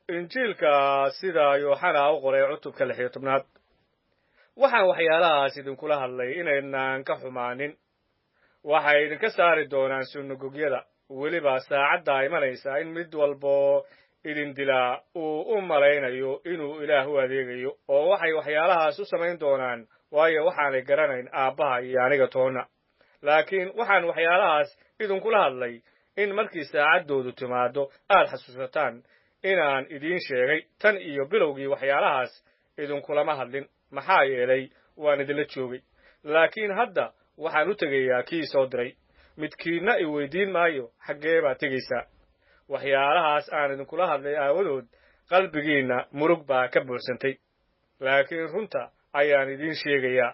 injiilka sida Yooxana u qoray cutubka 16 waxaan waxyaalahaas idinkula hadlay inaynaan ka xumaanin waxay idinka saari doonaan sunagogyada weliba saacadda imanaysa in mid walbo idin dilaa uu u malaynayo inuu Ilaah u adeegayo oo waxay waxyaalahaas u samayn doonaan waayo waxaanay garanayn aabbaha iyo aniga toona laakiin waxaan waxyaalahaas idinkula hadlay in markii saacaddoodu timaado aad xasuusataan inaan idiin sheegay tan iyo bilowgii waxyaalahaas idinkulama hadlin maxaa yeelay waan idinla joogay laakiin hadda waxaan u tegayaa kii soo diray midkiina i weydiin maayo xaggee baad tegaysaa waxyaalahaas aan idinkula hadlay aawadood qalbigiinna murug baa ka buuxsantay laakiin runta ayaan idiin sheegayaa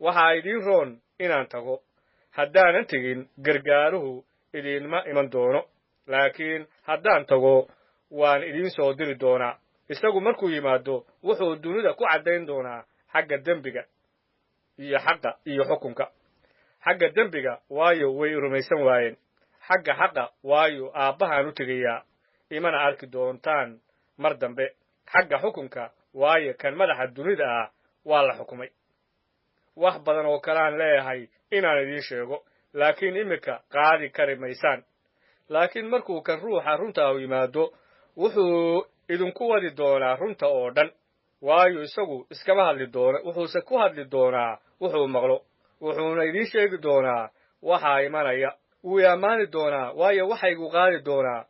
waxaa idiin roon inaan tago haddaanan tegin gargaaruhu idiinma iman doono laakiin haddaan tago waan idiin soo diri doonaa isagu markuu yimaado wuxuu dunida ku caddayn doonaa xagga dembiga iyo xaqa iyo xukunka xagga dembiga waayo way rumaysan waayeen xagga xaqa waayo aabbahaan u tegayaa imana arki doontaan mar dambe xagga xukunka waayo kan madaxa dunida ah waa la xukumay wax badan oo kalaan leeyahay inaan idiin sheego laakiin imika qaadi kari maysaan laakiin markuu kan ruuxa runta u yimaado wuxuu idinku wadi doonaa runta oo dhan waayo isagu iskama hadli doono wuxuuse ku hadli doonaa wuxuu maqlo wuxuuna idiin sheegi doonaa waxaa imanaya wuu ammaani doonaa waayo waxaygu qaadi doonaa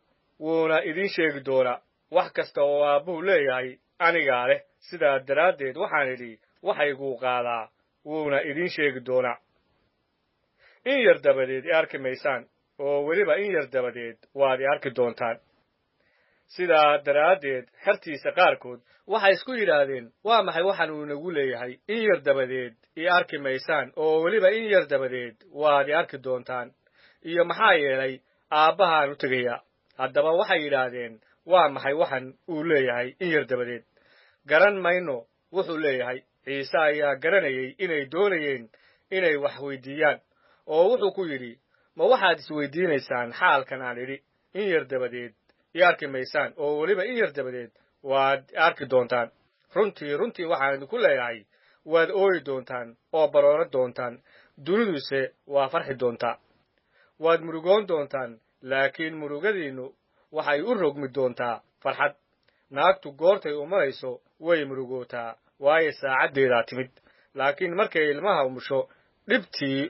wuuna idiin sheegi doonaa wax kasta oo aabbuhu leeyahay anigaa leh sidaa daraaddeed waxaan idhi waxayguu qaadaa wuuna idiin sheegi doonaa in yar dabadeed i arki maysaan oo weliba in yar dabadeed waad i arki doontaan sidaa daraaddeed xertiisa qaarkood waxay isku yidhaahdeen waa maxay waxaan uu nagu leeyahay in yar dabadeed i arki maysaan oo weliba in yar dabadeed waad i arki doontaan iyo maxaa yeelay aabbahaan u tegayaa haddaba waxay yidhaahdeen waa maxay waxan uu leeyahay in yar dabadeed garan mayno wuxuu leeyahay ciise ayaa garanayay inay doonayeen inay wax weydiiyaan oo wuxuu ku yidhi ma waxaad isweydiinaysaan xaalkan aan idhi in yar dabadeed i arki maysaan oo weliba in yar dabadeed waad arki doontaan runtii waxaan idinku leeyahay waad ooyi doontaan oo barooro doontaan duniduse waa farxi doontaa waad murugoon doontaan laakiin murugadiinnu waxay u rogmi doontaa farxad naagtu goortay umarayso way murugootaa waayo saacaddeedaa timid laakiin markay ilmaha umusho dhibtii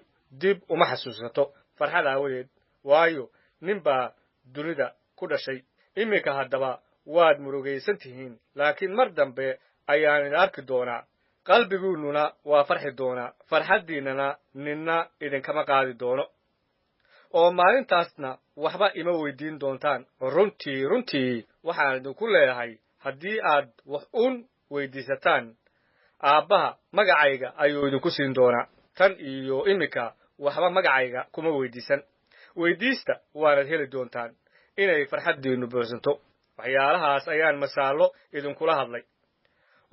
dib uma xasuusato farxad aawadeed waayo nin baa dunida ku dhashay iminka haddaba waad murugaysan tihiin laakiin mar dambe ayaan idin arki doonaa qalbiguunnuna waa farxi doonaa farxaddiinnana ninna idinkama qaadi doono oo maalintaasna waxba ima weydiin doontaan runtii waxaan idinku leeyahay haddii aad wax uun weydiisataan aabbaha magacayga ayuu idinku siin doonaa tan iyo iminka waxba magacayga kuma weydiisan weydiista waanad heli doontaan inay farxaddiinnu buuxsanto waxyaalahaas ayaan masaallo idinkula hadlay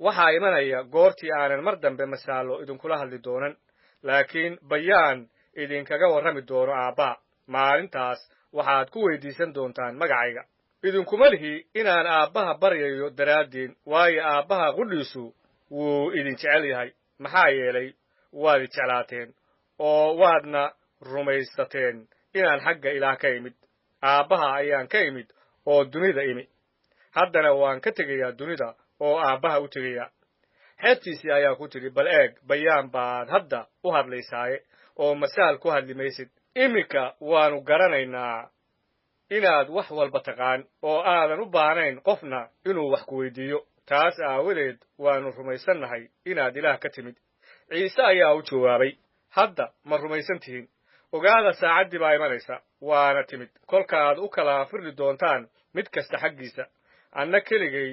waxaa imanaya goortii aanan mar dambe masaallo idinkula hadli doonan laakiin bayaan idinkaga warrami doono aabbaha maalintaas waxaad ku weydiisan doontaan magacayga idinkuma lihi inaan aabbaha baryayo daraaddiin waayo aabbaha qudhiisu wuu idin jecel yahay maxaa yeelay waad i jeclaateen oo waadna rumaysateen inaan xagga ilaah ka imid aabbaha ayaan ka imid oo dunida imi haddana waan ka tegayaa dunida oo aabbaha u tegayaa xeertiisii ayaa ku tidhi bal eeg bayaan baad hadda u hadlaysaaye oo masaal ku hadli maysid iminka waannu garanaynaa inaad wax walba taqaan oo aadan u baahnayn qofna inuu wax ku weydiiyo taas aawadeed waannu rumaysannahay inaad ilaah ka timid ciise ayaa u jawaabay hadda ma rumaysan tihiin ogaada saacaddii baa imanaysa waana timid kolkaad u kala firli doontaan mid kasta xaggiisa anna keligay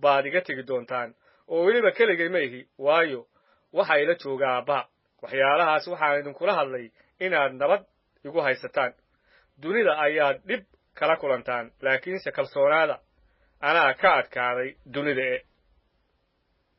baad iga tegi doontaan oo weliba keligay ma ihi waayo waxaa ila jooga aabbaha waxyaalahaas waxaan idinkula hadlay inaad nabad igu haysataan dunida ayaad dhib kala kulantaan laakiinse kalsoonaada anaa ka adkaaday dunida